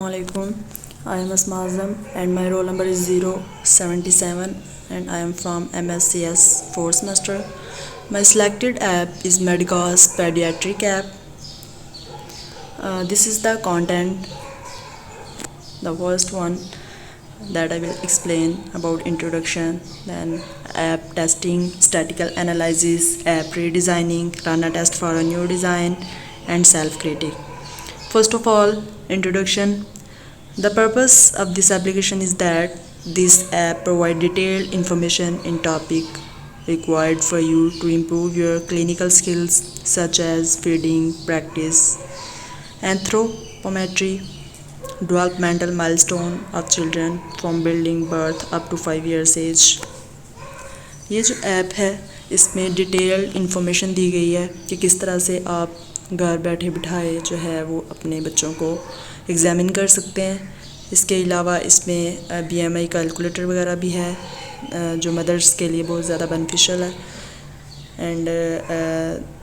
Assalamualaikum. I am Asma Azam and my roll number is 077 and I am from MSCS 4th semester. My selected app is Medicos Pediatric app. This is the content, the first one that I will explain about introduction, then app testing, statistical analysis, app redesigning, run a test for a new design, and self-critic. First of all, introduction. The purpose of this application is that this app provides detailed information in topic required for you to improve your clinical skills such as feeding, practice, anthropometry, developmental milestone of children from building birth up to 5 years age. ये जो app है इसमें detailed information दी गई है कि किस तरह से आप घर बैठे बिठाए जो है वो अपने बच्चों को एग्ज़ामिन कर सकते हैं। इसके अलावा इसमें BMI कैलकुलेटर वगैरह भी है जो मदर्स के लिए बहुत ज़्यादा बेनिफिशियल है। And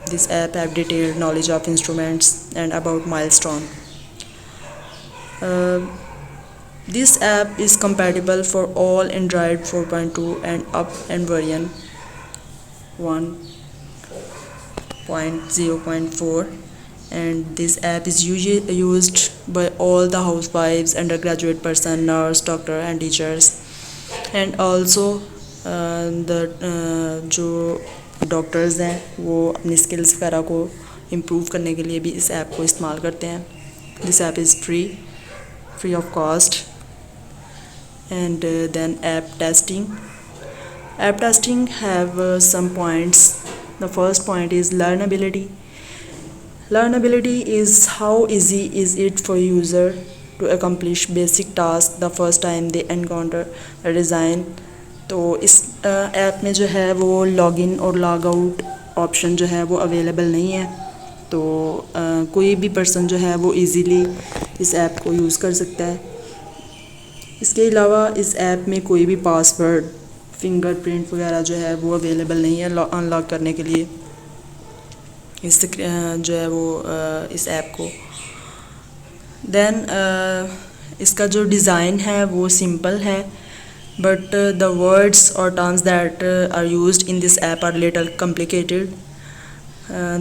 this app have detailed knowledge of instruments and about milestone. This app is compatible for all Android 4.2 and up and version 1.0.4, and this app is usually used by all the housewives, undergraduate person, nurse, doctor and teachers, and also जो doctors हैं वो अपनी skills वगैरह को improve करने के लिए भी इस ऐप को इस्तेमाल करते हैं. This app is free of cost. And then app testing have some points. The first point is learnability is how easy is it for user to accomplish basic task the first time they encounter a design. तो इस app में जो है वो login और log out option जो है वो अवेलेबल नहीं है, तो कोई भी पर्सन जो है वो इजीली इस ऐप को यूज़ कर सकता है. इसके अलावा इस ऐप में कोई भी पासवर्ड, फिंगरप्रिंट वगैरह जो है वो अवेलेबल नहीं है अनलॉक करने के लिए इस जो है वो इस ऐप को. देन इसका जो डिज़ाइन है वो सिंपल है, बट द वर्ड्स और terms that are used in this app are little complicated.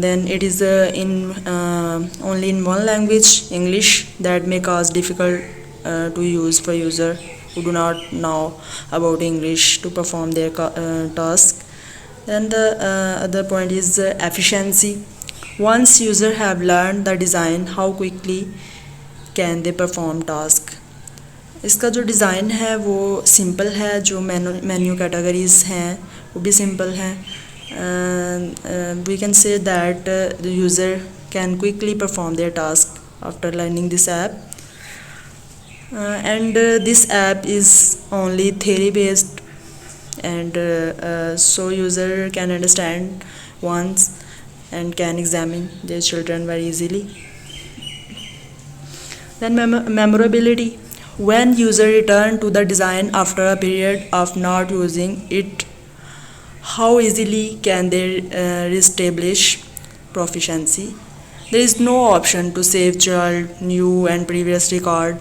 Then it is only in one language, English, that may cause difficult to use for user who do not know about English to perform their task. Then the other point is efficiency. Once user have learned the design, how quickly can they perform task. इसका जो design है वो simple है, जो menu categories हैं वो भी simple हैं. We can say that the user can quickly perform their task after learning this app. And this app is only theory based, and so user can understand once and can examine their children very easily. Then memorability. When user return to the design after a period of not using it, how easily can they reestablish proficiency. There is no option to save child new and previous record,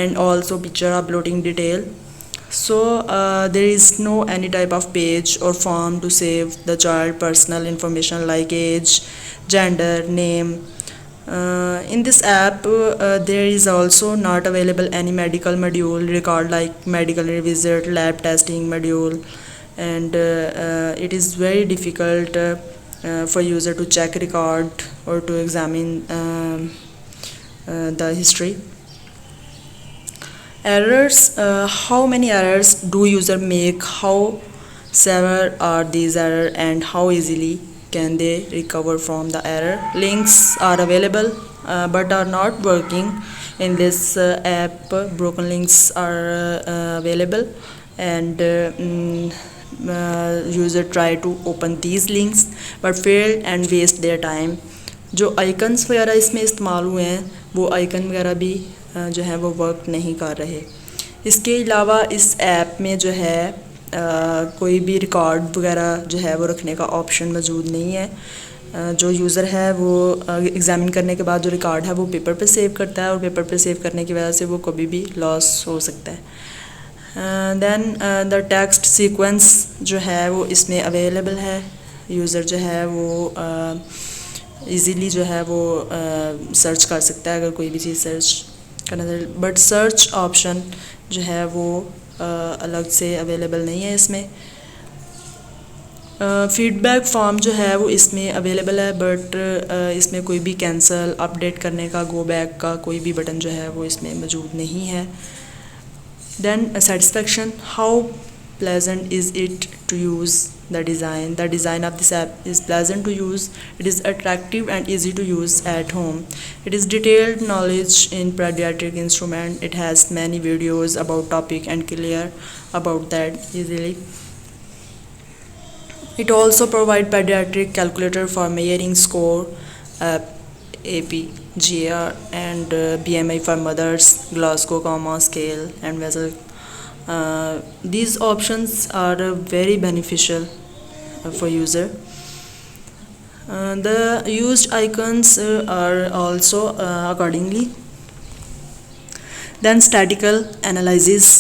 and also picture uploading detail. So there is no any type of page or form to save the child personal information like age, gender, name. In this app there is also not available any medical module record like medical revisit, lab testing module, and it is very difficult for user to check record or to examine the history. Errors. How many errors do user make, how severe are these errors, and how easily can they recover from the error. Links are available but are not working in this app. Broken links are available, and user try to open these links but failed and waste their time. जो icons वगैरह इसमें इस्तेमाल हुए हैं वो icon वगैरह भी जो है वो वर्क नहीं कर रहे. इसके अलावा इस ऐप में जो है कोई भी रिकॉर्ड वगैरह जो है वो रखने का ऑप्शन मौजूद नहीं है. जो यूज़र है वो एग्ज़ामिन करने के बाद जो रिकॉर्ड है वो पेपर पे सेव करता है, और पेपर पे सेव करने की वजह से वो कभी भी लॉस हो सकता है। दैन द टेक्स्ट सीक्वेंस जो है वो इसमें अवेलेबल है। यूज़र जो है वो इजीली जो है वो सर्च कर सकता है अगर कोई भी चीज़ सर्च करना है, बट सर्च ऑप्शन जो है वो अलग से अवेलेबल नहीं है इसमें। फीडबैक फॉर्म जो है वो इसमें अवेलेबल है, बट इसमें कोई भी कैंसिल, अपडेट करने का, गो बैक का कोई भी बटन जो है वो इसमें मौजूद नहीं है। Then satisfaction, how pleasant is it to use the design of this app is pleasant to use. It is attractive and easy to use at home. It is detailed knowledge in pediatric instrument. It has many videos about topic and clear about that easily. It also provide pediatric calculator for measuring score, AP, GR and BMI for mothers, Glasgow Coma scale and vessel. These options are very beneficial for user. The used icons are also accordingly. Then statistical analysis,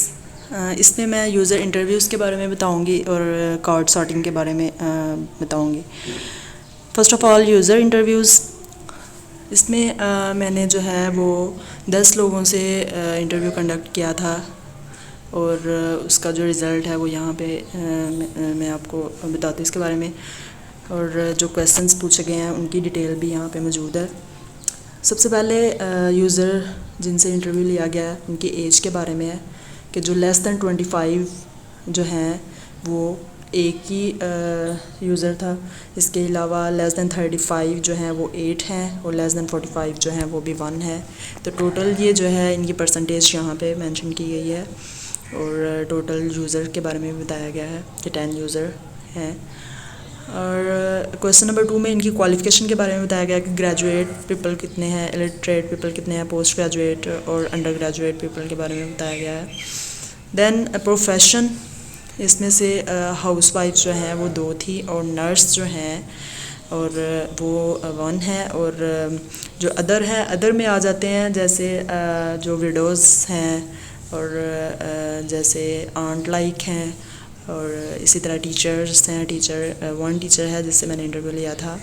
इसमें मैं user interviews के बारे में बताऊंगी और card sorting के बारे में बताऊंगी। First of all user interviews, इसमें मैंने जो है वो 10 लोगों से इंटरव्यू कंडक्ट किया था, और उसका जो रिज़ल्ट है वो यहाँ पे मैं आपको बताती हूँ इसके बारे में, और जो क्वेश्चंस पूछे गए हैं उनकी डिटेल भी यहाँ पे मौजूद है। सबसे पहले यूज़र जिनसे इंटरव्यू लिया गया है उनकी एज के बारे में है कि जो लेस दैन 25 जो हैं वो एक ही यूज़र था। इसके अलावा लेस दैन 35 जो हैं वो 8 हैं, और लेस दैन 45 जो हैं वो भी 1 है। तो टोटल ये जो है इनकी परसेंटेज यहाँ पे मेंशन की गई है, और टोटल यूज़र के बारे में बताया गया है कि 10 यूज़र हैं। और क्वेश्चन नंबर 2 में इनकी क्वालिफ़िकेशन के बारे में बताया गया कि ग्रेजुएट पीपल कितने हैं, इलिटरेट पीपल कितने हैं, पोस्ट ग्रेजुएट और अंडर ग्रेजुएट पीपल के बारे में बताया गया है। दैन प्रोफेशन, इसमें से हाउसवाइफ जो हैं वो 2 थी, और नर्स जो हैं और वो 1 है, और जो अदर है, अदर में आ जाते हैं जैसे जो विडोज़ हैं, और जैसे आंट लाइक हैं, और इसी तरह टीचर्स हैं। टीचर 1 टीचर है जिससे मैंने इंटरव्यू लिया था।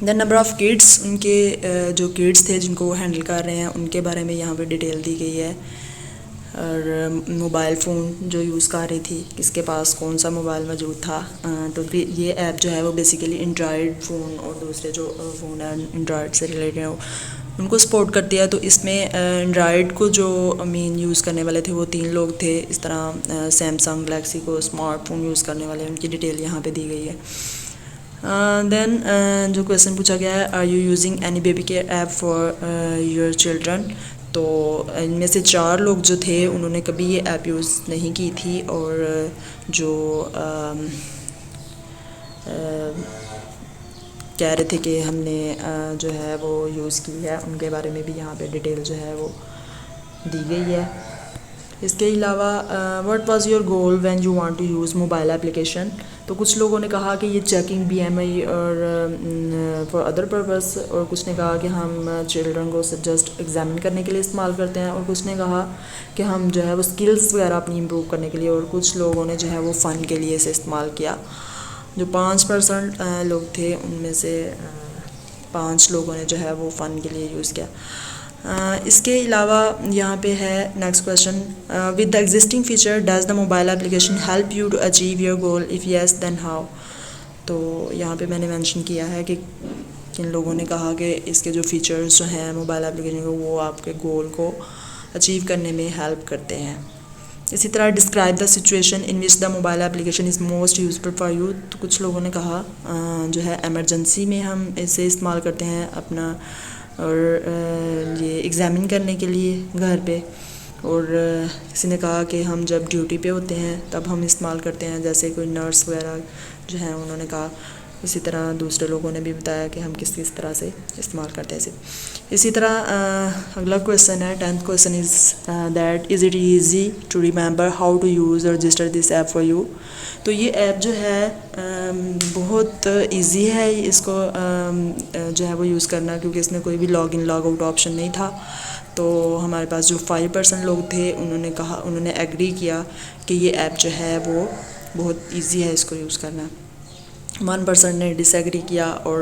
दैन नंबर ऑफ़ किड्स, उनके जो किड्स थे जिनको वो हैंडल कर रहे हैं उनके बारे में यहाँ पे डिटेल दी गई है, और मोबाइल फ़ोन जो यूज़ कर रही थी किसके पास कौन सा मोबाइल मौजूद था। तो ये ऐप जो है वो बेसिकली एंड्रॉयड फ़ोन और दूसरे जो फ़ोन है एंड्रॉयड से रिलेटेड हो उनको सपोर्ट करती है। तो इसमें एंड्रॉयड को जो मेन यूज़ करने वाले थे वो 3 लोग थे। इस तरह सैमसंग गैलेक्सी को स्मार्टफोन यूज़ करने वाले उनकी डिटेल यहाँ पे दी गई है। दैन जो क्वेश्चन पूछा गया है, are you using any baby care app for your children. तो इनमें से 4 लोग जो थे उन्होंने कभी ये ऐप यूज़ नहीं की थी, और जो कह रहे थे कि हमने जो है वो यूज़ की है उनके बारे में भी यहाँ पे डिटेल जो है वो दी गई है। इसके अलावा what was your goal when you want to use mobile application. तो कुछ लोगों ने कहा कि ये चेकिंग BMI और फॉर अदर पर्पस, और कुछ ने कहा कि हम चिल्ड्रन को जस्ट एग्जामिन करने के लिए इस्तेमाल करते हैं, और कुछ ने कहा कि हम जो है वो स्किल्स वगैरह अपनी इम्प्रूव करने के लिए, और कुछ लोगों ने जो है वो फ़न के लिए इसे इस्तेमाल किया। जो 5% लोग थे उनमें से 5 लोगों ने जो है वो फ़न के लिए यूज़ किया। इसके अलावा यहाँ पे है next question, with the existing feature does the mobile application help you to achieve your goal, if yes then how. तो यहाँ पे मैंने मेंशन किया है कि किन लोगों ने कहा कि इसके जो फीचर्स जो हैं मोबाइल एप्लीकेशन को वो आपके गोल को अचीव करने में हेल्प करते हैं। इसी तरह describe the situation in which the mobile application is most useful for you. तो कुछ लोगों ने कहा जो है एमरजेंसी में हम इसे इस्तेमाल करते हैं अपना, और ये एग्ज़ामिन करने के लिए घर पे, और किसी ने कहा कि हम जब ड्यूटी पे होते हैं तब हम इस्तेमाल करते हैं, जैसे कोई नर्स वगैरह जो है उन्होंने कहा। इसी तरह दूसरे लोगों ने भी बताया कि हम किस किस तरह से इस्तेमाल करते हैं इसे। इसी तरह अगला क्वेश्चन है 10th question is that is it easy to remember how to use और register this app for you. तो ये ऐप जो है बहुत इजी है इसको जो है वो यूज़ करना, क्योंकि इसमें कोई भी log in log out option नहीं था। तो हमारे पास जो 5% लोग थे उन्होंने एग्री किया कि ये ऐप जो है वो बहुत इजी है इसको यूज़ करना। 1% ने डिसएग्री किया और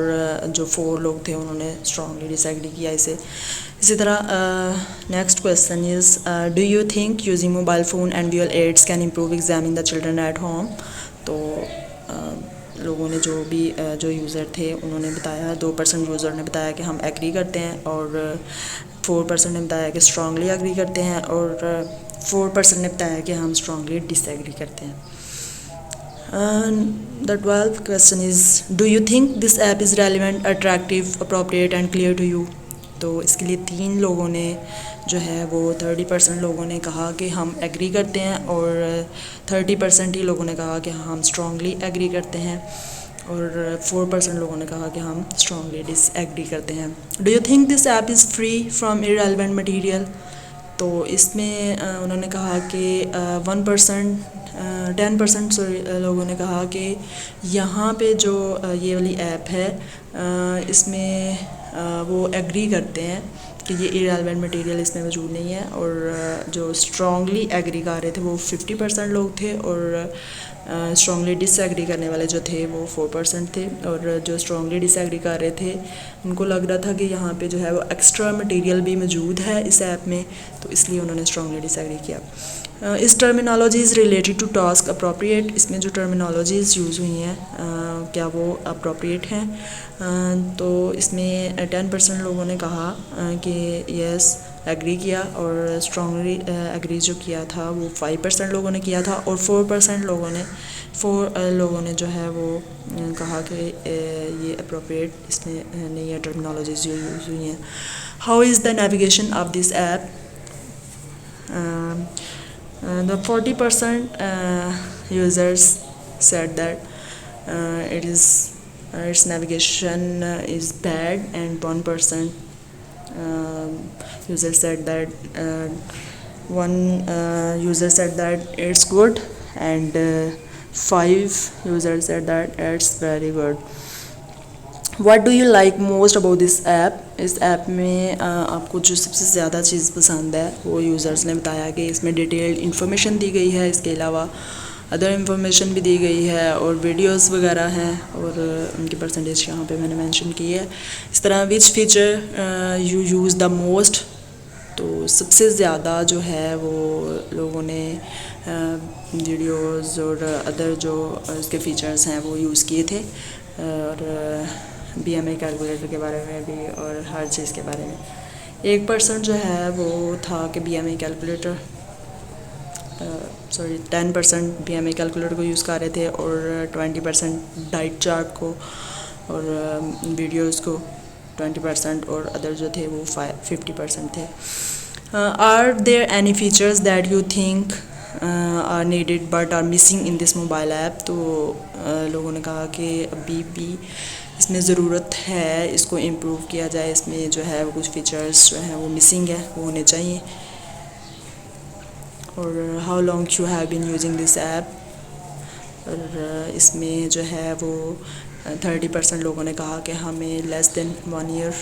जो 4 लोग थे उन्होंने स्ट्रांगली डिसएग्री किया इसे। इसी तरह next question is do you think using mobile phone and visual aids can improve examining the children at home. तो लोगों ने जो यूज़र थे उन्होंने बताया, 2% यूज़र ने बताया कि हम एग्री करते हैं और 4% ने बताया कि स्ट्रांगली एग्री करते हैं और 4% ने बताया कि हम स्ट्रांगली डिसएग्री करते हैं। The 12th question is do you think this app is relevant, attractive, appropriate and clear to you। तो इसके लिए 3 लोगों ने जो है वो 30% लोगों ने कहा कि हम एग्री करते हैं और 30% ही लोगों ने कहा कि हम स्ट्रांगली एग्री करते हैं और 4% लोगों ने कहा कि हम स्ट्रांगली डिसएग्री करते हैं। Do you think this app is free from irrelevant material. तो इसमें उन्होंने कहा कि 10% लोगों ने कहा कि यहाँ पे जो ये वाली ऐप है इसमें वो एग्री करते हैं कि ये इररेलेवेंट मटेरियल इसमें मौजूद नहीं है। और जो स्ट्रांगली एग्री कर रहे थे वो 50% लोग थे और स्ट्रांगली डिसएग्री करने वाले जो थे वो 4% थे। और जो स्ट्रांगली डिसएग्री कर रहे थे उनको लग रहा था कि यहाँ पे जो है वो एक्स्ट्रा मटेरियल भी मौजूद है इस ऐप में, तो इसलिए उन्होंने स्ट्रांगली डिसएग्री किया। इस terminologies related to task appropriate. इसमें जो टर्मिनोलॉजीज़ यूज़ हुई हैं क्या वो अप्रोप्रिएट हैं। तो इसमें 10% लोगों ने कहा कि यस एग्री किया और स्ट्रांगली एग्री जो किया था वो 5% लोगों ने किया था और 4% लोगों ने जो है वो कहा कि ये अप्रोप्रिएट इसमें नहीं है टर्मिनोलॉजीज़ जो यूज़ हुई हैं। How is the navigation of this app. The 40% users said that its navigation is bad and 1% user said that one user said that it's good and 5 users said that it's very good। What do you like most about this app। इस app में आपको जो सबसे ज़्यादा चीज़ पसंद है वो users ने बताया कि इसमें डिटेल्ड इन्फॉर्मेशन दी गई है, इसके अलावा अदर इन्फॉर्मेशन भी दी गई है और वीडियोस वगैरह हैं और उनकी परसेंटेज यहाँ पे मैंने मेंशन की है। इस तरह which feature you use the most. तो सबसे ज़्यादा जो है वो लोगों ने वीडियोस और अदर जो इसके फ़ीचर्स हैं वो यूज़ किए थे और BMI कैलकुलेटर के बारे में भी और हर चीज़ के बारे में। 1% जो है वो था कि BMI कैलकुलेटर 10% BMI कैलकुलेटर को यूज़ कर रहे थे और 20% डाइट चार्ट को और वीडियोस को 20% और अदर जो थे वो 50% थे। Are there any features that you think are needed but are missing in this mobile app. तो लोगों ने कहा कि अभी भी इसमें ज़रूरत है इसको इम्प्रूव किया जाए, इसमें जो है वो कुछ फीचर्स जो हैं वो मिसिंग है, वो होने चाहिए। और how long you have been using this app. और इसमें जो है वो 30% लोगों ने कहा कि हमें लेस देन 1 ईयर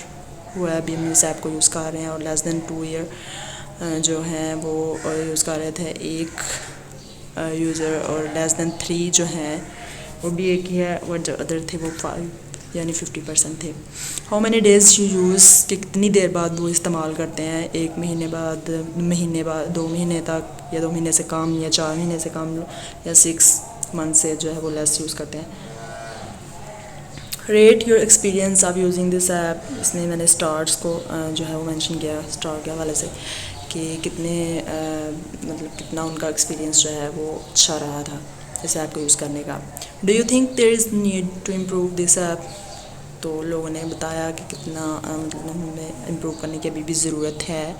हुआ है अभी हम इस ऐप को यूज़ कर रहे हैं और लेस देन 2 ईयर जो हैं वो यूज़ कर रहे थे एक यूज़र और लेस देन 3 जो हैं वो भी एक ही है और जो अदर थे वो 5 यानी 50% थे। How many days you use कि कितनी देर बाद वो इस्तेमाल करते हैं, 1 महीने बाद, 2 महीने तक या 2 महीने से कम या 4 महीने से कम या 6 मंथ से जो है वो लेस यूज़ करते हैं। Rate your experience of using this app. इसमें मैंने स्टार्स को जो है वो मेंशन किया स्टार के हवाले से कि कितने मतलब कितना उनका एक्सपीरियंस जो है वो अच्छा रहा था इस ऐप को यूज़ करने का। Do you think there is need to improve this app. तो लोगों ने बताया कि कितना मतलब हमें इम्प्रूव करने की अभी भी ज़रूरत है।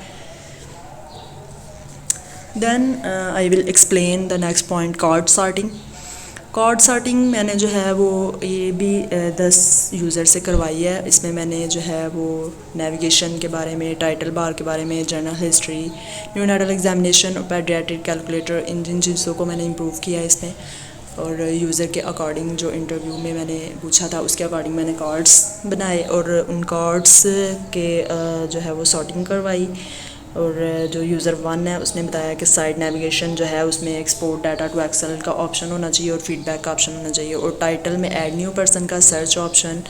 Then I will explain the next point card sorting. Card sorting मैंने जो है वो ये भी 10 यूज़र से करवाई है। इसमें मैंने जो है वो नेविगेशन के बारे में, टाइटल बार के बारे में, जर्नल हिस्ट्री, न्यू नाइटल एग्जामिनेशन और पेडियाट्रिक कैलकुलेटर, इन जिन चीज़ों को मैंने इम्प्रूव किया है इसमें। और यूज़र के अकॉर्डिंग जो इंटरव्यू में मैंने पूछा था उसके अकॉर्डिंग मैंने कार्ड्स बनाए और उन कार्ड्स के जो है वो सॉर्टिंग करवाई। और जो यूज़र 1 है उसने बताया कि साइड नेविगेशन जो है उसमें एक्सपोर्ट डाटा टू एक्सेल का ऑप्शन होना चाहिए और फीडबैक का ऑप्शन होना चाहिए, और टाइटल में ऐड न्यू पर्सन का search option,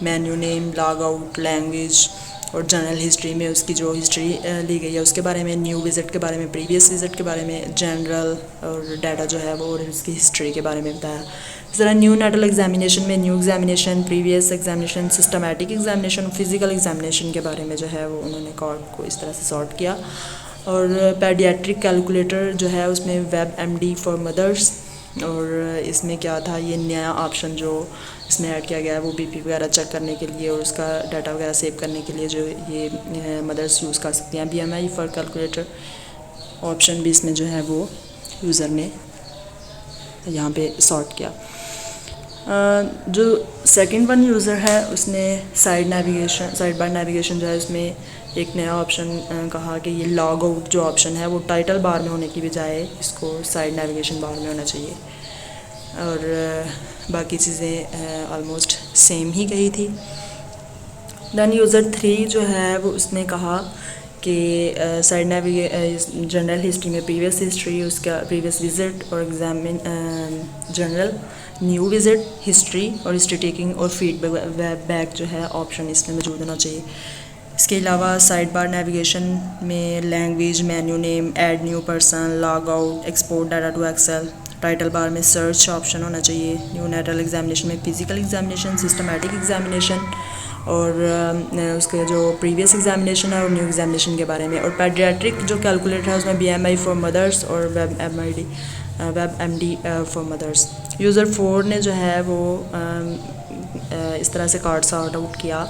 menu name, log out, language, और जनरल हिस्ट्री में उसकी जो हिस्ट्री ली गई है उसके बारे में, न्यू विज़िट के बारे में, प्रीवियस विज़िट के बारे में, जनरल और डाटा जो है वो और उसकी हिस्ट्री के बारे में बताया। इस तरह न्यू नाइटल एग्जामिनेशन में new examination, previous examination, systematic examination, physical examination के बारे में जो है वो उन्होंने कार्ड को इस तरह से सॉर्ट किया। और पेडियाट्रिक कैलकुलेटर जो है उसमें वेब एमडी फॉर मदर्स, और इसमें क्या था, ये नया ऑप्शन जो इसमें ऐड किया गया है वो बीपी वगैरह चेक करने के लिए और उसका डाटा वगैरह सेव करने के लिए जो ये मदर्स यूज़ कर सकती हैं। बीएमआई फॉर कैलकुलेटर ऑप्शन भी इसमें जो है वो यूज़र ने यहाँ पे सॉर्ट किया। जो सेकंड वन यूज़र है उसने साइड बार नेविगेशन जो है उसमें एक नया ऑप्शन कहा कि ये लॉग आउट जो ऑप्शन है वो टाइटल बार में होने की बजाय इसको साइड नेविगेशन बार में होना चाहिए। और बाकी चीज़ें ऑलमोस्ट सेम ही कही थी। दैन यूज़र 3 जो है वो उसने कहा कि साइड जनरल हिस्ट्री में प्रीवियस हिस्ट्री, उसका प्रीवियस विज़िट और examine general, new visit, history और हिस्ट्री टेकिंग और फीडबैक जो है ऑप्शन इसमें मौजूद होना चाहिए। इसके अलावा साइड बार नेविगेशन में language, menu name, add new person, log out, export data to Excel, title bar में सर्च ऑप्शन होना चाहिए। न्यू नाइटल एग्जामिनेशन में फिज़िकल एग्जामिनेशन, सिस्टमैटिक एग्जामिनेशन और उसके जो प्रीवियस एग्जामिनेशन है और न्यू एग्जामिनेशन के बारे में। और पेडियाट्रिक जो कैलकुलेटर है उसमें बीएमआई फॉर मदर्स और web MD for mothers. User 4 ने जो है वो इस तरह से कार्ड सॉर्ट आउट किया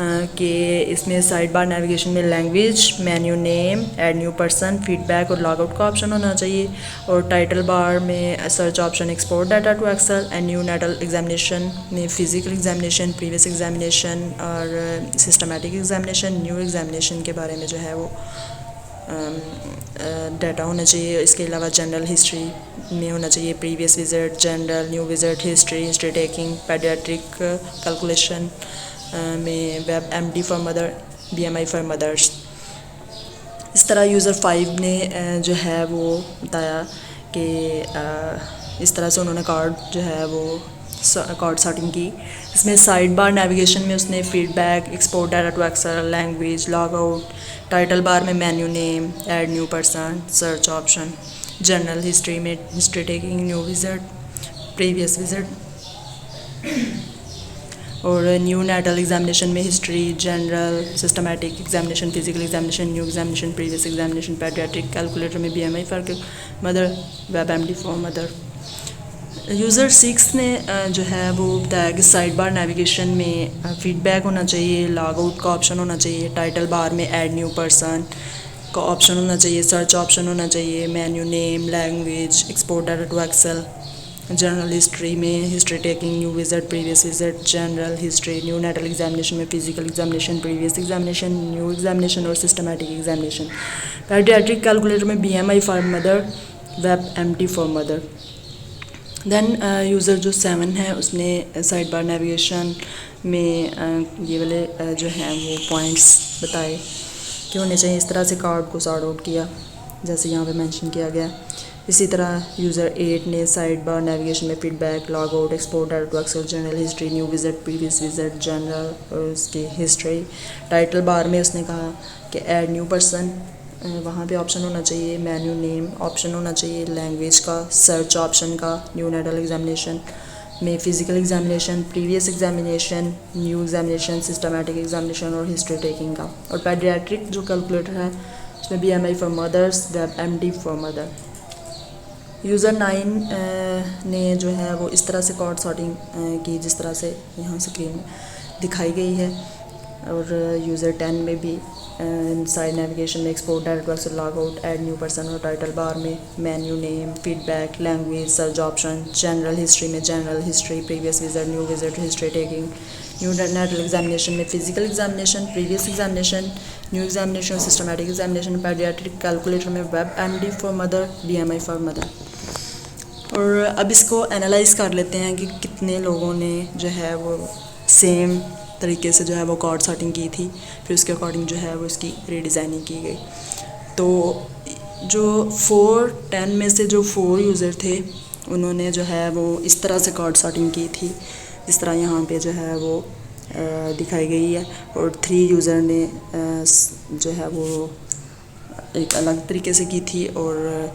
कि इसमें साइड बार नेविगेशन में language, menu name, add new person, feedback और लॉग आउट का ऑप्शन होना चाहिए, और टाइटल बार में search option, export data to Excel, and new नाइटल examination में फिजिकल एग्जामिनेशन, प्रीवियस एग्जामिनेशन और सिस्टमैटिक एग्जामिनेशन, न्यू एग्जामिनेशन के बारे में जो है वो डाटा होना चाहिए। इसके अलावा जनरल हिस्ट्री में होना चाहिए previous visit, general, new visit, history taking, paediatric calculation में web MD for mother, BMI for mothers. इस तरह यूज़र 5 ने जो है वो बताया कि इस तरह से उन्होंने कार्ड जो है वो कार्ड सॉर्टिंग की। इसमें साइड बार नेविगेशन में उसने feedback, export data to Excel, language, log out, title bar में menu name, add new person, search option, general history में history taking, new visit, previous visit और न्यू नाइटल एग्जामिनेशन में history, general, systematic examination, physical examination, new examination, previous examination, paediatric calculator में BMI for mother, web MD for mother. User 6 ने जो है वो बताया कि साइड बार नेविगेशन में फीडबैक होना चाहिए, लॉग आउट का ऑप्शन होना चाहिए, टाइटल बार में ऐड न्यू पर्सन का ऑप्शन होना चाहिए, सर्च ऑप्शन होना चाहिए, menu name, language, export data to Excel, general history में history taking, new visit, previous visit, general history, new नाइटल examination में physical examination, previous examination, new examination और systematic examination. Paediatric calculator में BMI for mother, web MD for mother. Then user जो 7 है उसने side bar navigation में ये वाले जो हैं वो पॉइंट्स बताए कि होने चाहिए। इस तरह से कार्ड को सॉर्ट आउट किया जैसे यहाँ पे मेंशन किया गया। इसी तरह यूज़र 8 ने साइड बार नेविगेशन में feedback, log out, export data to Excel, general history, new visit, previous visit, general और उसकी हिस्ट्री। टाइटल बार में उसने कहा कि ऐड न्यू पर्सन, वहाँ पे ऑप्शन होना चाहिए, मेन्यू नेम ऑप्शन होना चाहिए, लैंग्वेज का, सर्च ऑप्शन का, न्यू नाइटल एग्जामिनेशन में physical examination, previous examination, new examination, systematic examination और हिस्ट्री टेकिंग का। और पेडियाट्रिक जो कैलकुलेटर है उसमें BMI for mothers, web MD for mother. User 9 ने जो है वो इस तरह से कार्ड सॉर्टिंग की जिस तरह से यहाँ स्क्रीन में दिखाई गई है। और यूज़र 10 में भी साइड नेविगेशन में export direct work log out, add new person और टाइटल बार में menu name, feedback, language, search option, general history में general history, previous visit, new visit, history taking, neonatal examination में physical examination, previous examination, new examination, systematic examination, paediatric, calculator में web MD for mother, BMI for mother. और अब इसको analyse कर लेते हैं कि कितने लोगों ने जो है वो सेम तरीके से जो है वो कॉर्ड सेटिंग की थी, फिर उसके अकॉर्डिंग जो है वो इसकी रीडिज़ाइनिंग की गई। तो जो 410 में से जो 4 यूज़र थे उन्होंने जो है वो इस तरह से कॉर्ड सेटिंग की थी जिस तरह यहाँ पे जो है वो दिखाई गई है, और 3 यूज़र ने जो है वो एक अलग तरीके से की थी, और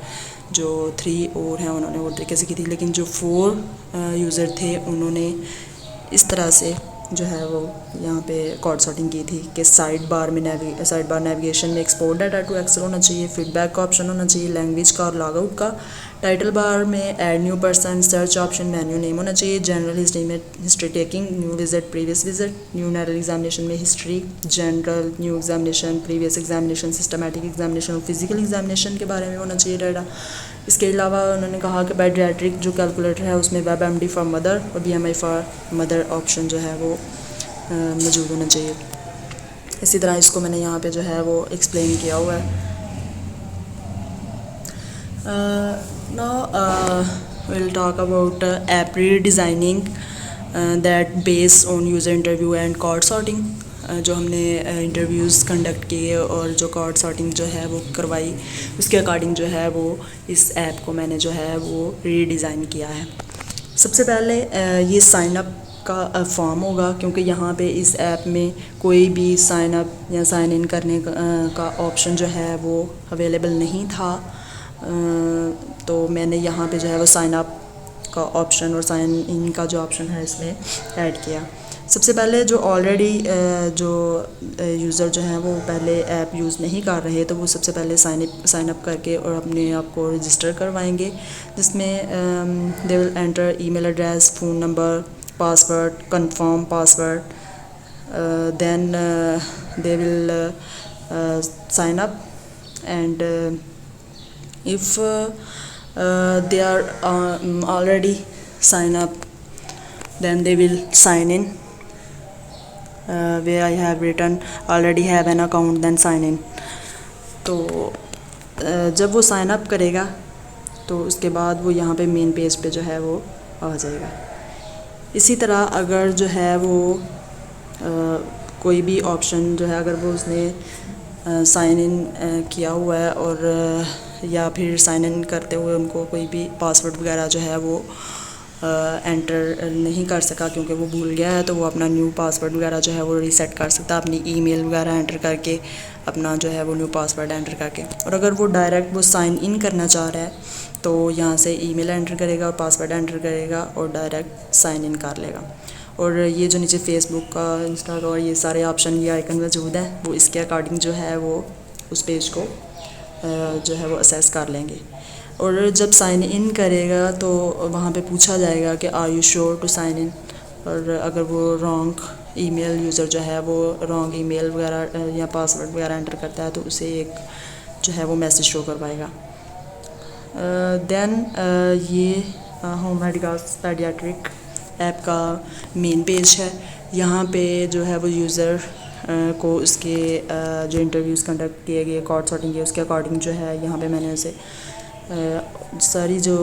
जो 3 और हैं उन्होंने और तरीके से की थी। लेकिन जो 4 यूज़र थे उन्होंने इस तरह से जो है वो यहाँ पे कॉर्ड सेटिंग की थी कि साइड बार नेविगेशन में एक्सपोर्ट डाटा टू एक्सेल होना चाहिए, फीडबैक का ऑप्शन होना चाहिए, लैंग्वेज का और लॉग आउट का, टाइटल बार में add new person, search option, menu name होना चाहिए, जनरल हिस्ट्री में history taking, new visit, previous visit, neonatal examination में history, general, new examination, previous examination, systematic examination और physical examination के बारे में होना चाहिए डाटा। इसके अलावा उन्होंने कहा कि पीडियाट्रिक जो कैलकुलेटर है उसमें वेब एमडी फॉर मदर और बीएमआई फॉर मदर ऑप्शन जो है वो मौजूद होना चाहिए। इसी तरह इसको मैंने यहाँ पे जो है वो एक्सप्लेन किया हुआ है। Now will talk about app redesigning that based on user interview and card sorting. जो हमने इंटरव्यूज़ कंडक्ट किए और जो कॉर्ड सॉर्टिंग जो है वो करवाई, उसके अकॉर्डिंग जो है वो इस ऐप को मैंने जो है वो रीडिज़ाइन किया है। सबसे पहले ये साइन अप का फॉर्म होगा, क्योंकि यहाँ पे इस ऐप में कोई भी साइन अप या साइन इन करने का ऑप्शन जो है वो अवेलेबल नहीं था। तो मैंने यहाँ पे जो है वो साइन अप का ऑप्शन और साइन इन का जो ऑप्शन है इसमें ऐड किया। सबसे पहले जो ऑलरेडी जो यूज़र जो हैं वो पहले ऐप यूज़ नहीं कर रहे, तो वो सबसे पहले साइन अप करके और अपने आप को रजिस्टर करवाएंगे, जिसमें they will enter email address, phone number, password, confirm password, then they will sign up and if they are already sign up, then they will sign in where I have written already have an account, then sign in। तो जब वो sign up करेगा तो उसके बाद वो यहाँ पे मेन पेज पे जो है वो आ जाएगा। इसी तरह अगर जो है वो कोई भी ऑप्शन जो है अगर वो उसने साइन इन किया हुआ है और या फिर साइन इन करते हुए उनको कोई भी पासवर्ड वगैरह जो है वो एंटर नहीं कर सका क्योंकि वो भूल गया है, तो वो अपना न्यू पासवर्ड वगैरह जो है वो रीसेट कर सकता है अपनी ईमेल वगैरह एंटर करके, अपना जो है वो न्यू पासवर्ड एंटर करके। और अगर वो डायरेक्ट वो साइन इन करना चाह रहा है तो यहाँ से ईमेल एंटर करेगा और पासवर्ड एंटर करेगा और डायरेक्ट साइन इन कर लेगा। और ये जो नीचे फेसबुक का, इंस्टा का और ये सारे ऑप्शन, ये आइकन मौजूद हैं, वो इसके अकॉर्डिंग जो है वो उस पेज को जो है वो असेस कर लेंगे। और जब साइन इन करेगा तो वहाँ पे पूछा जाएगा कि are you sure to sign in, और अगर वो रॉन्ग ईमेल यूज़र जो है वो रॉन्ग ईमेल वगैरह या पासवर्ड वगैरह एंटर करता है तो उसे एक जो है वो मैसेज शो करवाएगा। देन ये होम मेडिकल्स पीडियाट्रिक ऐप का मेन पेज है। यहाँ पे जो है वो यूज़र को उसके जो इंटरव्यूज़ कंडक्ट किए गए, कॉर्ड सॉर्टिंग किए, उसके अकॉर्डिंग जो है यहाँ पे मैंने उसे सारी जो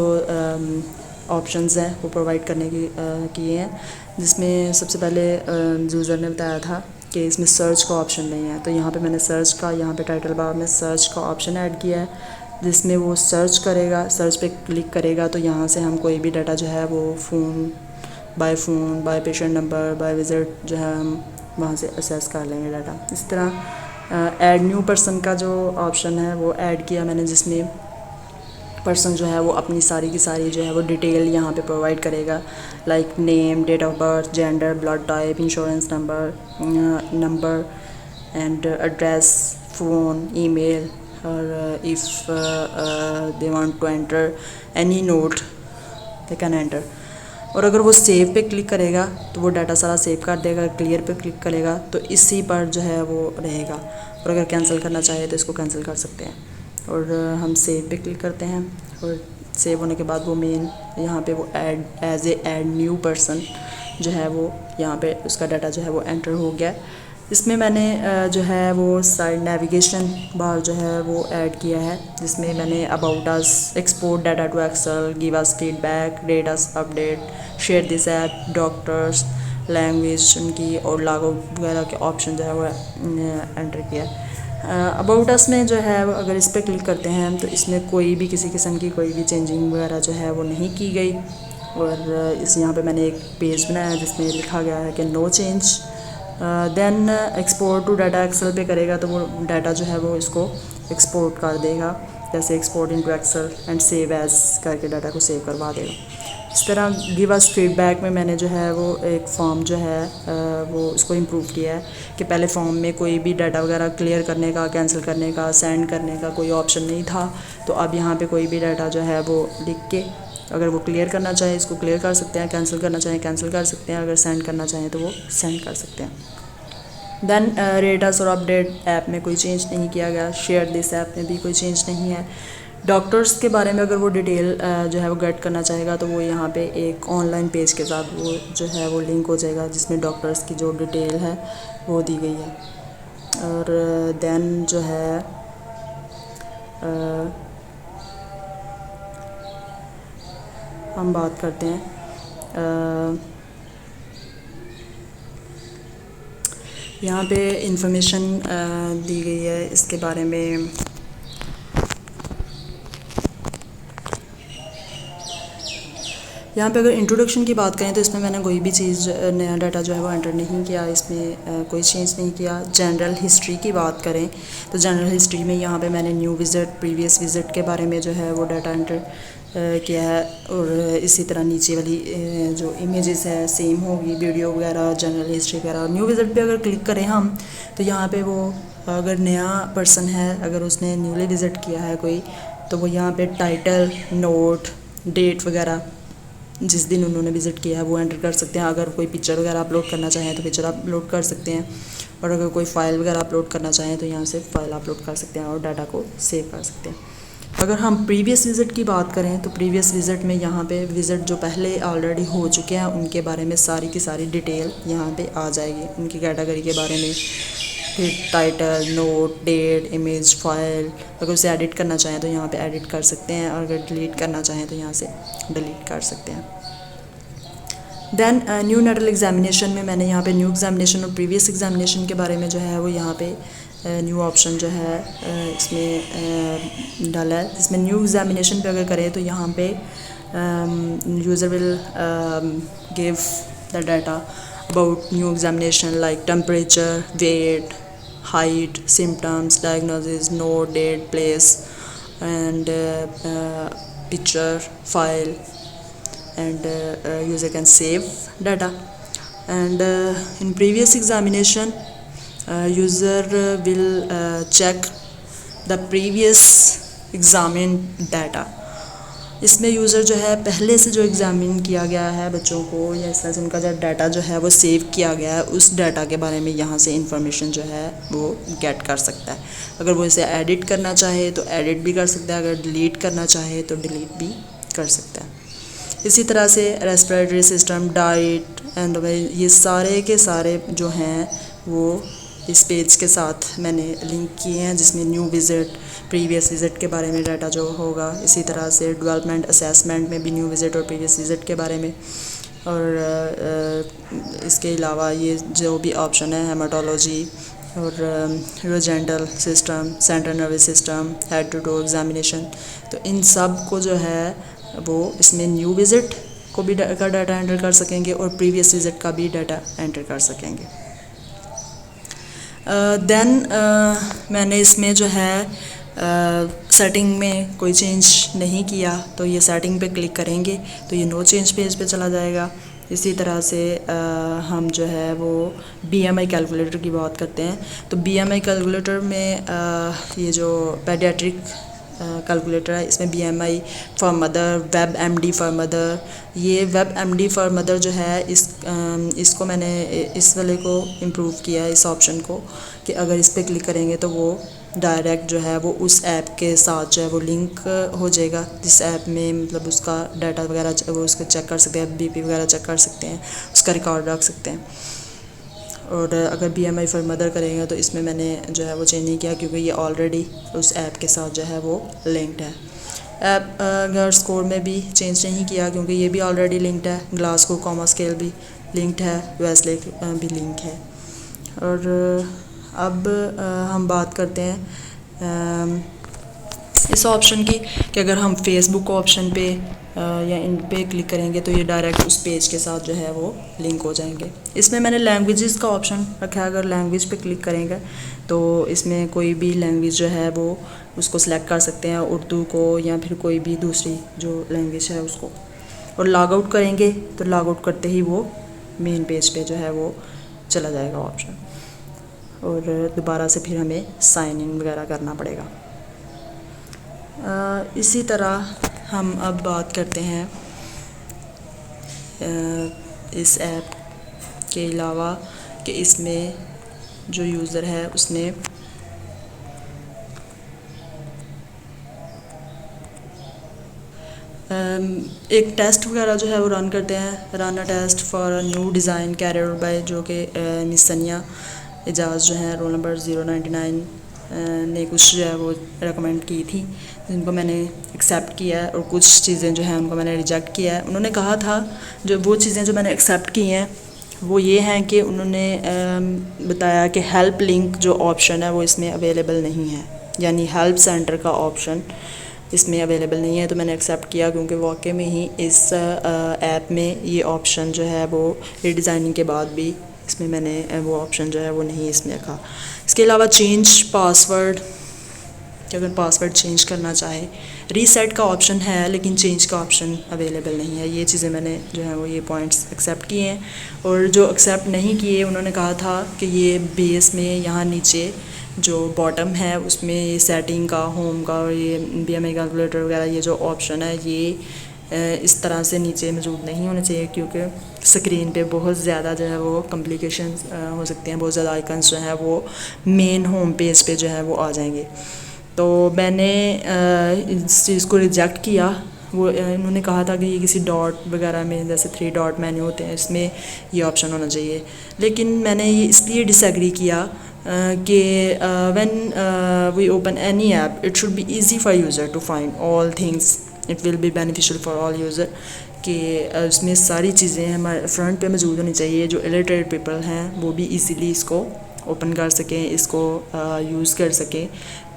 ऑप्शंस हैं वो प्रोवाइड करने की किए हैं, जिसमें सबसे पहले यूज़र ने बताया था कि इसमें सर्च का ऑप्शन नहीं है, तो यहाँ पे मैंने सर्च का, यहाँ पे टाइटल बार में सर्च का ऑप्शन ऐड किया है, जिसमें वो सर्च करेगा, सर्च पे क्लिक करेगा तो यहाँ से हम कोई भी डाटा जो है वो phone, by patient number, by visit जो है हम वहाँ से असेस कर लेंगे डाटा। इस तरह ऐड न्यू पर्सन का जो ऑप्शन है वो ऐड किया मैंने, जिसमें पर्सन जो है वो अपनी सारी की सारी जो है वो डिटेल यहाँ पे प्रोवाइड करेगा, like name, date of birth, gender, blood type, insurance number and address, phone, email, और if they want to enter any note they can enter. और अगर वो सेव पे क्लिक करेगा तो वो डाटा सारा सेव कर देगा, क्लियर पे क्लिक करेगा तो इसी पर जो है वो रहेगा। और अगर कैंसिल करना चाहे तो इसको कैंसिल कर सकते हैं। और हम सेव पे क्लिक करते हैं और सेव होने के बाद वो मेन यहाँ पे वो add as a add new person जो है वो यहाँ पे उसका डाटा जो है वो एंटर हो गया। इसमें मैंने जो है वो साइड नेविगेशन बार जो है वो ऐड किया है, जिसमें मैंने about us, export data to Excel, give us feedback, rate us update, share this app, doctors, language उनकी और लॉग आउट वगैरह के ऑप्शन जो है वो एंटर किया। अबाउट अस में जो है अगर इस पर क्लिक करते हैं तो इसमें कोई भी किसी किस्म की कोई भी चेंजिंग वगैरह जो है वो नहीं की गई। और इस यहाँ पे मैंने एक पेज बनाया जिसमें लिखा गया है कि no change. Then export to data Excel पे करेगा तो वो डाटा जो है वो इसको एक्सपोर्ट कर देगा, जैसे export into Excel and save as करके डाटा को सेव करवा देगा। इस तरह गिव अस फीडबैक में मैंने जो है वो एक फॉर्म जो है वो उसको इम्प्रूव किया है कि पहले फॉर्म में कोई भी डाटा वगैरह क्लियर करने का, कैंसिल करने का, सेंड करने का कोई ऑप्शन नहीं था। तो अब यहाँ पे कोई भी डाटा जो है वो लिख के अगर वो क्लियर करना चाहे इसको क्लियर कर सकते हैं, कैंसिल करना चाहें कैंसिल कर सकते हैं, अगर सेंड करना चाहें तो वो सेंड कर सकते हैं। देन रेटस और अपडेट ऐप में कोई चेंज नहीं किया गया, शेयर दिस ऐप में भी कोई चेंज नहीं है। डॉक्टर्स के बारे में अगर वो डिटेल जो है वो गेट करना चाहेगा तो वो यहाँ पे एक ऑनलाइन पेज के साथ वो जो है वो लिंक हो जाएगा जिसमें डॉक्टर्स की जो डिटेल है वो दी गई है। और देन जो है हम बात करते हैं यहाँ पे इंफॉर्मेशन दी गई है इसके बारे में। यहाँ पे अगर इंट्रोडक्शन की बात करें तो इसमें मैंने कोई भी चीज़ नया डाटा जो है वो एंटर नहीं किया, इसमें कोई चेंज नहीं किया। जनरल हिस्ट्री की बात करें तो जनरल हिस्ट्री में यहाँ पे मैंने न्यू विज़िट, प्रीवियस विज़िट के बारे में जो है वो डाटा एंटर किया है। और इसी तरह नीचे वाली जो इमेजेस है सेम होगी, वीडियो वगैरह, जनरल हिस्ट्री वगैरह। न्यू विज़िट पे अगर क्लिक करें हम तो यहाँ पे वो अगर नया पर्सन है, अगर उसने न्यूली विज़िट किया है कोई, तो वो यहाँ पे टाइटल, नोट, डेट वगैरह जिस दिन उन्होंने विज़िट किया है वो एंटर कर सकते हैं। अगर कोई पिक्चर वगैरह अपलोड करना चाहें तो पिक्चर अपलोड कर सकते हैं, और अगर कोई फ़ाइल वगैरह अपलोड करना चाहें तो यहाँ से फ़ाइल अपलोड कर सकते हैं और डाटा को सेव कर सकते हैं। अगर हम प्रीवियस विज़िट की बात करें तो प्रीवियस विज़िट में यहाँ पे विज़िट जो पहले ऑलरेडी हो चुके हैं उनके बारे में सारी की सारी डिटेल यहाँ पे आ जाएगी, उनकी कैटेगरी के बारे में, फिर title, note, date, image, file. अगर उसे एडिट करना चाहें तो यहाँ पे एडिट कर सकते हैं, और अगर डिलीट करना चाहें तो यहाँ से डिलीट कर सकते हैं। देन न्यू नेटल एग्जामिनेशन में मैंने यहाँ पे न्यू एग्जामिनेशन और प्रीवियस एग्जामिनेशन के बारे में जो है वो यहाँ पे न्यू ऑप्शन जो है इसमें डाला है, जिसमें न्यू एग्जामिनेशन पे अगर करें तो यहाँ पे user will give the data about new examination like temperature, weight, height, symptoms, diagnosis, note, date, place and picture, file, and user can save data. And in previous examination user will check the previous examined data. इसमें user जो है पहले से जो examine किया गया है बच्चों को, या इस तरह से उनका जो डाटा जो है वो सेव किया गया है, उस डाटा के बारे में यहाँ से इंफॉर्मेशन जो है वो गेट कर सकता है। अगर वो इसे एडिट करना चाहे तो एडिट भी कर सकता है, अगर डिलीट करना चाहे तो डिलीट भी कर सकता है। इसी तरह से रेस्पिरेटरी सिस्टम, डाइट एंड ये सारे के सारे जो हैं वो इस पेज के साथ मैंने लिंक किए हैं, जिसमें न्यू विज़िट, प्रीवियस विज़िट के बारे में डाटा जो होगा। इसी तरह से डेवलपमेंट असेसमेंट में भी न्यू विज़िट और प्रीवियस विज़िट के बारे में। और इसके अलावा ये जो भी ऑप्शन है हेमाटोलॉजी और urogenital system, central nervous system, head to toe examination, तो इन सब को जो है वो इसमें न्यू विज़िट को भी का डाटा एंटर कर सकेंगे और प्रीवियस विज़िट का भी डाटा एंटर कर सकेंगे। देन मैंने इसमें जो है सेटिंग में कोई चेंज नहीं किया, तो ये सेटिंग पे क्लिक करेंगे तो ये नो चेंज पेज पे चला जाएगा। इसी तरह से हम जो है वो BMI कैलकुलेटर की बात करते हैं, तो BMI कैलकुलेटर में ये जो पेडियाट्रिक कैलकुलेटर है इसमें BMI for mother, WebMD for mother, ये WebMD फॉर मदर जो है इसको मैंने इस वाले को इम्प्रूव किया है, इस ऑप्शन को, कि अगर इस पर क्लिक करेंगे तो वो डायरेक्ट जो है वो उस ऐप के साथ जो है वो लिंक हो जाएगा, जिस ऐप में मतलब उसका डाटा वगैरह वो उसको चेक कर सकते हैं, बीपी वगैरह चेक कर सकते हैं, उसका रिकॉर्ड रख सकते हैं। और अगर BMI फॉर मदर करेंगे तो इसमें मैंने जो है वो चेंज नहीं किया, क्योंकि ये ऑलरेडी उस ऐप के साथ जो है वो लिंक्ड है। ऐप अगर स्कोर में भी चेंज नहीं किया, क्योंकि ये भी ऑलरेडी लिंक्ड है, ग्लासगो कॉमा स्केल भी लिंक्ड है, वेस्टलेक भी लिंक है। और अब हम बात करते हैं इस ऑप्शन की कि अगर हम फेसबुक ऑप्शन पे या इन पे क्लिक करेंगे तो ये डायरेक्ट उस पेज के साथ जो है वो लिंक हो जाएंगे। इसमें मैंने लैंग्वेजेस का ऑप्शन रखा है, अगर लैंग्वेज पे क्लिक करेंगे तो इसमें कोई भी लैंग्वेज जो है वो उसको सिलेक्ट कर सकते हैं, उर्दू को या फिर कोई भी दूसरी जो लैंग्वेज है उसको। और लॉग आउट करेंगे तो लॉग आउट करते ही वो मेन पेज पे जो है वो चला जाएगा ऑप्शन, और दोबारा से फिर हमें साइन इन वगैरह करना पड़ेगा। इसी तरह हम अब बात करते हैं इस ऐप के अलावा कि इसमें जो यूज़र है उसने एक टेस्ट वगैरह जो है वो रन करते हैं, run a test for a new design carrier by, जो कि मिस सनिया एजाज जो है रोल नंबर 099 ने कुछ जो है वो रेकमेंड की थी, जिनको मैंने एक्सेप्ट किया है, और कुछ चीज़ें जो हैं उनको मैंने रिजेक्ट किया है। उन्होंने कहा था जो वो चीज़ें जो मैंने एक्सेप्ट की हैं वो ये हैं कि उन्होंने बताया कि हेल्प लिंक जो ऑप्शन है वो इसमें अवेलेबल नहीं है, यानी हेल्प सेंटर का ऑप्शन इसमें अवेलेबल नहीं है। तो मैंने एक्सेप्ट किया, क्योंकि वाकई में ही इस ऐप में ये ऑप्शन जो है वो रीडिज़ाइनिंग के बाद भी इसमें मैंने वो ऑप्शन जो है वो नहीं इसमें रखा। इसके अलावा चेंज पासवर्ड, कि अगर पासवर्ड चेंज करना चाहे, रीसेट का ऑप्शन है लेकिन चेंज का ऑप्शन अवेलेबल नहीं है। ये चीज़ें मैंने जो है वो ये पॉइंट्स एक्सेप्ट किए हैं। और जो एक्सेप्ट नहीं किए उन्होंने कहा था कि ये बेस में यहाँ नीचे जो बॉटम है उसमें ये सेटिंग का, होम का और ये BMI कैलकुलेटर वगैरह ये जो ऑप्शन है ये इस तरह से नीचे मौजूद नहीं होने चाहिए, क्योंकि स्क्रीन पे बहुत ज़्यादा जो है वो कॉम्प्लिकेशन हो सकती हैं, बहुत ज़्यादा आइकन्स जो है वो मेन होम पेज पे जो है वो आ जाएंगे। तो मैंने इस चीज़ को रिजेक्ट किया। वो इन्होंने कहा था कि ये किसी डॉट वगैरह में, जैसे 3 डॉट मेन्यू होते हैं, इसमें ये ऑप्शन होना चाहिए। लेकिन मैंने ये इसलिए डिसएग्री किया कि when we open any app it should be easy for user to find all things, it will be beneficial for all user, कि उसमें सारी चीज़ें हमारे फ्रंट पे मौजूद होनी चाहिए। जो इलिटरेट पीपल हैं वो भी इजीली इसको ओपन कर सकें, इसको यूज़ कर सकें।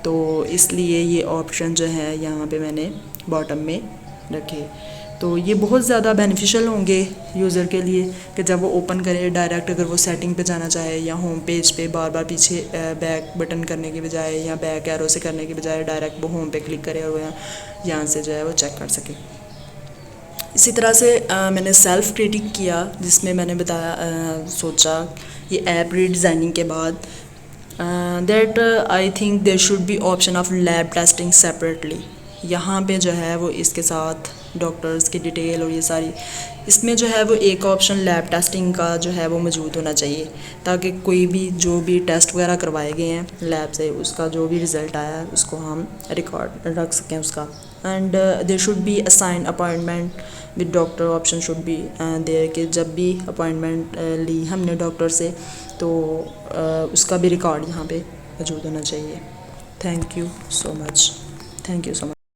तो इसलिए ये ऑप्शन जो है यहाँ पे मैंने बॉटम में रखे। तो ये बहुत ज़्यादा बेनिफिशियल होंगे यूज़र के लिए कि जब वो ओपन करे डायरेक्ट, अगर वो सेटिंग पे जाना चाहे या होम पेज पे बार बार पीछे बैक बटन करने के बजाय या बैक एरो से करने के बजाय डायरेक्ट वो होम पे क्लिक करे और यहाँ से जो है वो चेक कर सके। इसी तरह से मैंने सेल्फ़ क्रिटिक किया, जिसमें मैंने बताया सोचा ये ऐप रीडिज़ाइनिंग के बाद that I think there should be option of lab testing separately. यहाँ पे जो है वो इसके साथ डॉक्टर्स की डिटेल और ये सारी, इसमें जो है वो एक ऑप्शन लैब टेस्टिंग का जो है वो मौजूद होना चाहिए, ताकि कोई भी जो भी टेस्ट वगैरह करवाए गए हैं लैब से उसका जो भी रिज़ल्ट आया है उसको हम रिकॉर्ड रख सकें उसका। And there should be assign appointment with doctor, option should be there कि जब भी अपॉइंटमेंट ली हमने डॉक्टर से तो उसका भी रिकॉर्ड यहाँ पे मौजूद होना चाहिए। Thank you so much.